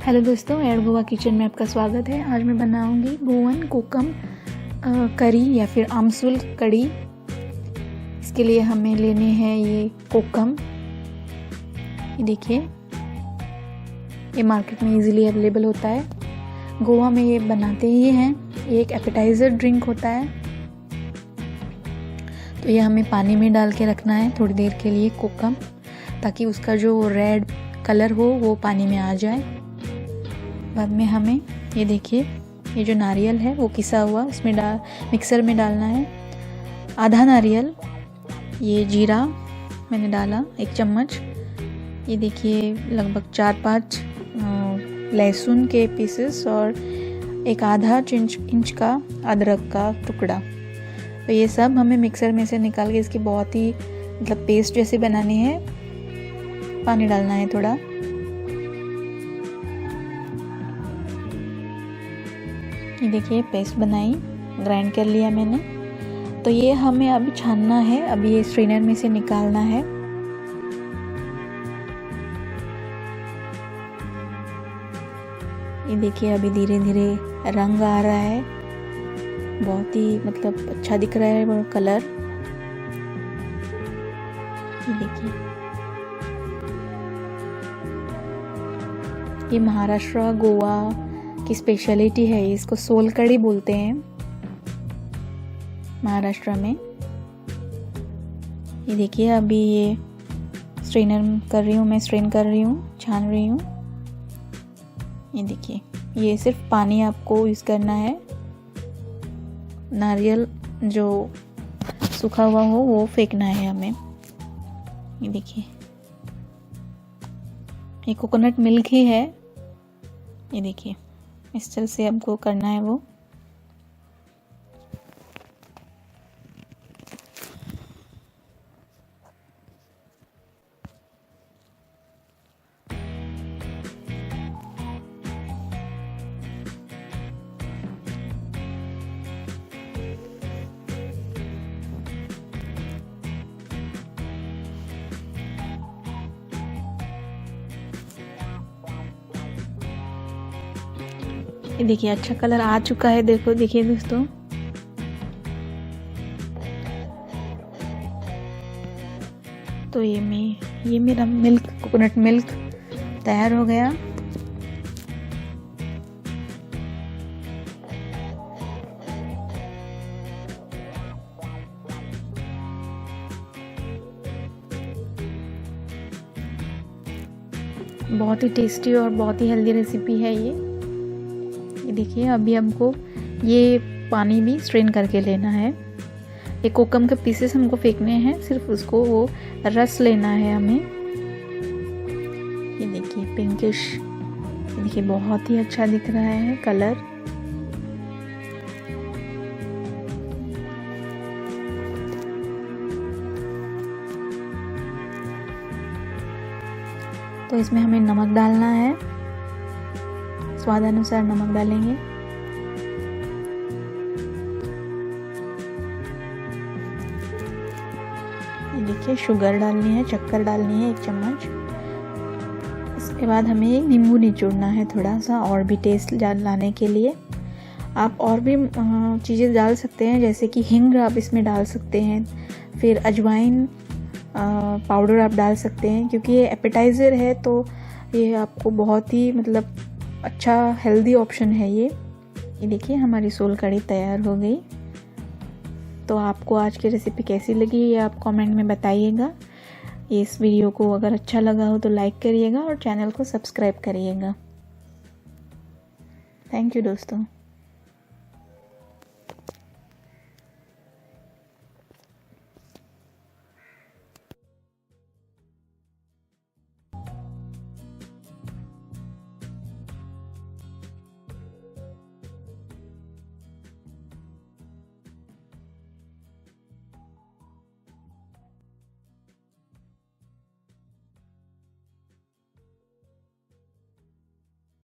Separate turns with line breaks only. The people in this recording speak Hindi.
हेलो दोस्तों, एयर गोवा किचन में आपका स्वागत है। आज मैं बनाऊंगी गोवन कोकम करी या फिर आमसूल कड़ी। इसके लिए हमें लेने हैं ये कोकम। ये देखिए, ये मार्केट में इजीली अवेलेबल होता है। गोवा में ये बनाते ही हैं। ये एक एपेटाइज़र ड्रिंक होता है। तो ये हमें पानी में डाल के रखना है थोड़ी देर के लिए कोकम, ताकि उसका जो रेड कलर हो वो पानी में आ जाए। बाद में हमें ये देखिए, ये जो नारियल है वो किसा हुआ उसमें मिक्सर में डालना है। आधा नारियल, ये जीरा मैंने डाला 1 चम्मच। ये देखिए लगभग 4-5 लहसुन के पीसेस और एक आधा इंच का अदरक का टुकड़ा। तो ये सब हमें मिक्सर में से निकाल के इसकी बहुत ही पेस्ट जैसी बनानी है। पानी डालना है थोड़ा। ये देखिए पेस्ट बनाई, ग्राइंड कर लिया मैंने। तो ये हमें अभी छानना है, अभी ये स्ट्रेनर में से निकालना है। ये देखिए अभी धीरे धीरे रंग आ रहा है, बहुत ही अच्छा दिख रहा है वो कलर। ये देखिए, ये महाराष्ट्र गोवा की स्पेशलिटी है। इसको सोल कड़ी बोलते हैं महाराष्ट्र में। ये देखिए अभी ये स्ट्रेनर कर रही हूँ, मैं स्ट्रेन कर रही हूँ, छान रही हूँ। ये देखिए, ये सिर्फ पानी आपको यूज़ करना है। नारियल जो सूखा हुआ हो वो फेंकना है हमें। ये देखिए, ये कोकोनट मिल्क ही है। ये देखिए, इस तरह से हमको करना है वो। ये देखिए अच्छा कलर आ चुका है। देखिए दोस्तों, तो ये मेरा कोकोनट मिल्क तैयार हो गया। बहुत ही टेस्टी और बहुत ही हेल्दी रेसिपी है ये देखिए, अभी हमको ये पानी भी स्ट्रेन करके लेना है। ये कोकम के पीसेस हमको फेंकने हैं, सिर्फ उसको वो रस लेना है हमें। ये देखिए पिंकिश, ये देखिए बहुत ही अच्छा दिख रहा है कलर। तो इसमें हमें नमक डालना है, स्वाद अनुसार नमक डालेंगे। ये देखिए शुगर डालनी है, शक्कर डालनी है 1 चम्मच। इसके बाद हमें एक नींबू निचोड़ना है थोड़ा सा, और भी टेस्ट लाने के लिए। आप और भी चीज़ें डाल सकते हैं, जैसे कि हिंग आप इसमें डाल सकते हैं, फिर अजवाइन पाउडर आप डाल सकते हैं, क्योंकि ये एपेटाइज़र है तो ये आपको बहुत ही अच्छा हेल्दी ऑप्शन है ये देखिए हमारी सोल कड़ी तैयार हो गई। तो आपको आज की रेसिपी कैसी लगी ये आप कमेंट में बताइएगा। इस वीडियो को अगर अच्छा लगा हो तो लाइक करिएगा और चैनल को सब्सक्राइब करिएगा। थैंक यू दोस्तों।